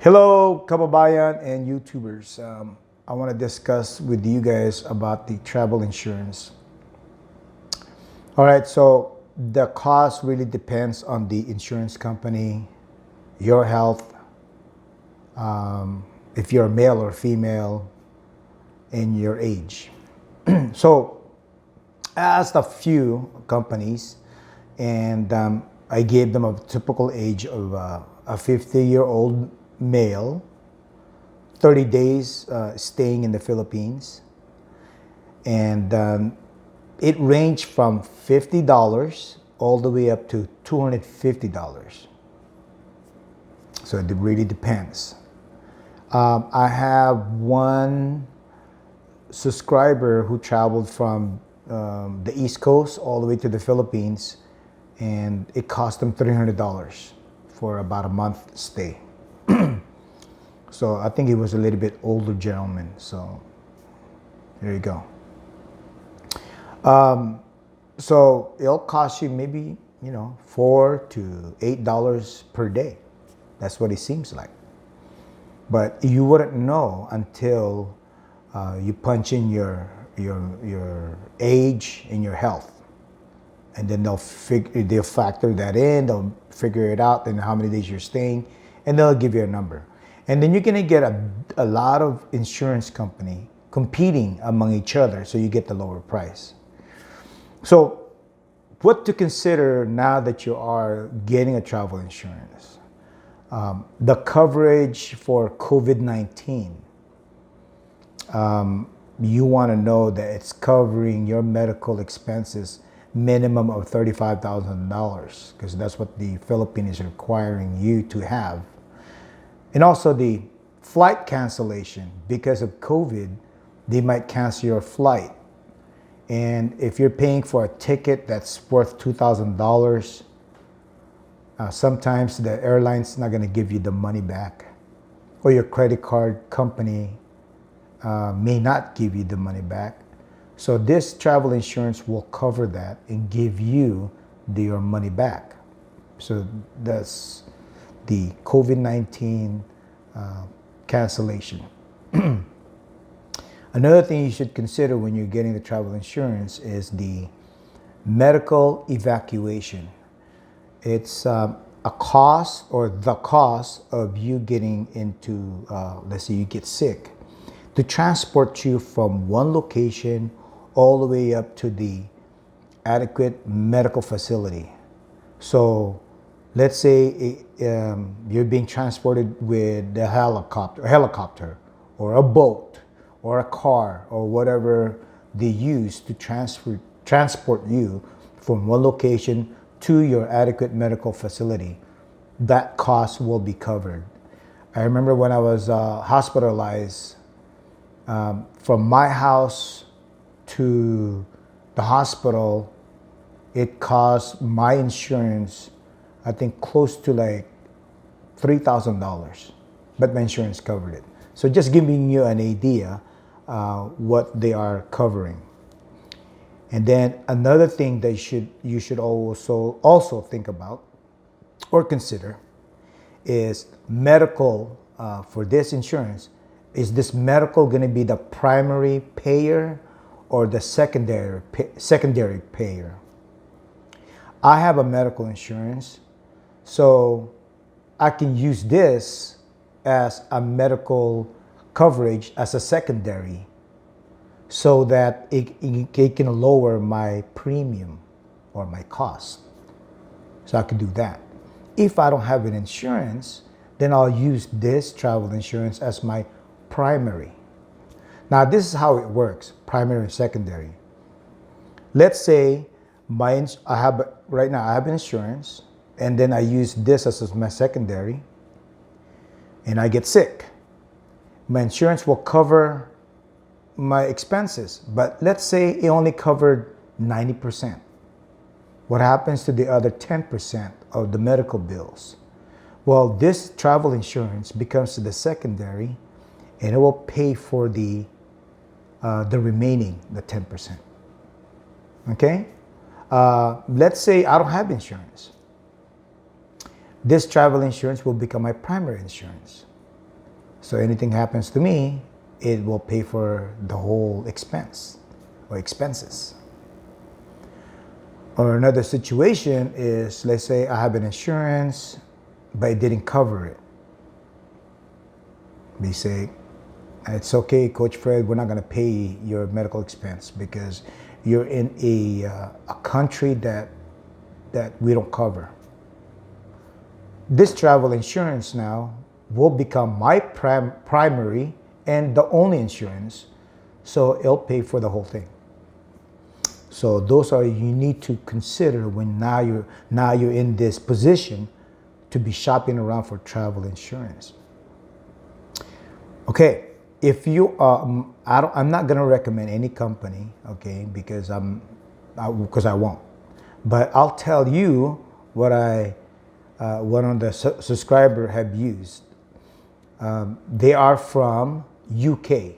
Hello, kababayan and YouTubers. I want to discuss with you guys about the travel insurance. All right, so the cost really depends on the insurance company, your health, if you're male or female, and your age. So I asked a few companies, and I gave them a typical age of a 50-year-old male, 30 days staying in the Philippines, and it ranged from $50 all the way up to $250. So it really depends. I have one subscriber who traveled from the East Coast all the way to the Philippines, and it cost them $300 for about a month stay. So I think he was a little bit older gentleman. So there you go. So it'll cost you maybe, $4 to $8 per day. That's what it seems like. But you wouldn't know until you punch in your age and your health, and then they'll factor that in. They'll figure it out, and how many days you're staying, and they'll give you a number. And then you're gonna get a lot of insurance company competing among each other, so you get the lower price. So, what to consider now that you are getting a travel insurance? The coverage for COVID-19. You want to know that it's covering your medical expenses minimum of $35,000, because that's what the Philippine is requiring you to have. And also the flight cancellation. Because of COVID, they might cancel your flight. And if you're paying for a ticket that's worth $2,000, sometimes the airline's not going to give you the money back, or your credit card company may not give you the money back. So this travel insurance will cover that and give you your money back. So that's the COVID-19 cancellation. Another thing you should consider when you're getting the travel insurance is the medical evacuation. It's a cost, or the cost of you getting into, let's say you get sick, to transport you from one location all the way up to the adequate medical facility. So let's say you're being transported with a helicopter or a boat or a car or whatever they use to transport you from one location to your adequate medical facility. That cost will be covered. I remember when I was hospitalized, from my house to the hospital, it cost my insurance, I think, close to like $3,000, but my insurance covered it. So just giving you an idea what they are covering. And then another thing that you should also think about or consider is medical for this insurance. Is this medical going to be the primary payer or the secondary payer? I have a medical insurance, so I can use this as a medical coverage as a secondary, so that it can lower my premium or my cost. So I can do that. If I don't have an insurance, then I'll use this travel insurance as my primary. Now, this is how it works: primary and secondary. Let's say right now I have insurance, and then I use this as my secondary, and I get sick. My insurance will cover my expenses, but let's say it only covered 90%. What happens to the other 10% of the medical bills? Well, this travel insurance becomes the secondary, and it will pay for the remaining, the 10%. Okay? Let's say I don't have insurance. This travel insurance will become my primary insurance. So anything happens to me, it will pay for the whole expense or expenses. Or another situation is, let's say I have an insurance, but it didn't cover it. They say, it's okay, Coach Fred, we're not going to pay your medical expense because you're in a country that we don't cover. This travel insurance now will become my primary and the only insurance, so it'll pay for the whole thing. So those are, you need to consider when now you're in this position to be shopping around for travel insurance. Okay, if you I'm not gonna recommend any company, okay, because I won't. But I'll tell you what one of the subscriber have used. They are from UK.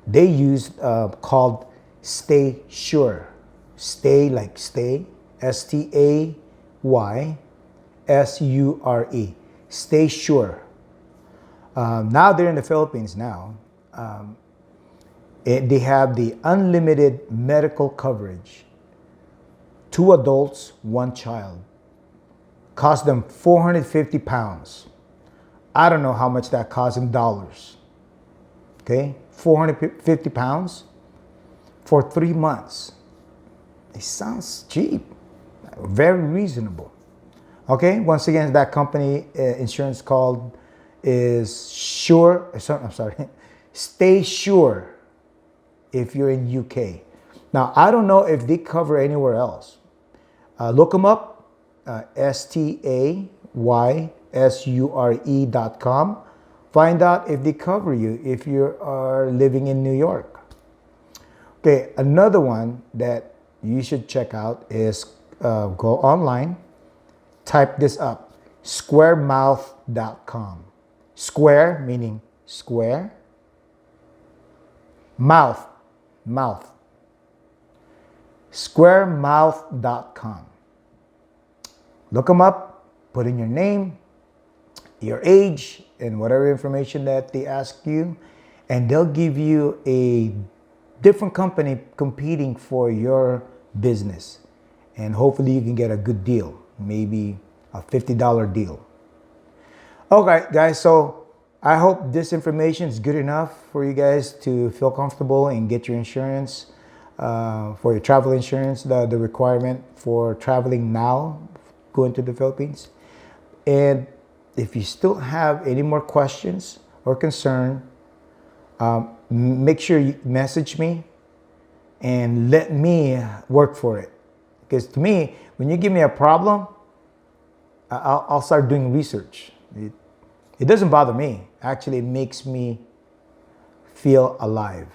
They used called Stay Sure. Stay like stay, STAYSURE. Stay Sure. Now they're in the Philippines now. They have the unlimited medical coverage. 2 adults, 1 child. Cost them 450 pounds. I don't know how much that cost in dollars. Okay, 450 pounds for 3 months. It sounds cheap, very reasonable. Okay, once again, that company insurance called is Sure. I'm sorry, Stay Sure. If you're in UK, now I don't know if they cover anywhere else. Look them up, STAYSURE.com. Find out if they cover you if you are living in New York. Okay, another one that you should check out is go online, type this up, squaremouth.com. Square meaning square, mouth. Squaremouth.com. Look them up, put in your name, your age, and whatever information that they ask you, and they'll give you a different company competing for your business. And hopefully you can get a good deal, maybe a $50 deal. Okay, guys, so I hope this information is good enough for you guys to feel comfortable and get your insurance, for your travel insurance, the requirement for traveling now, going to the Philippines. And if you still have any more questions or concern, make sure you message me and let me work for it. Because to me, when you give me a problem, I'll start doing research. It doesn't bother me. Actually, it makes me feel alive.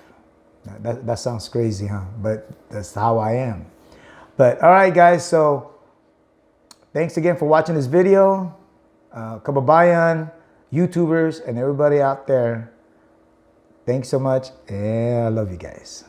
That sounds crazy, huh? But that's how I am. But all right, guys, so thanks again for watching this video. Kababayan, YouTubers, and everybody out there, thanks so much, and I love you guys.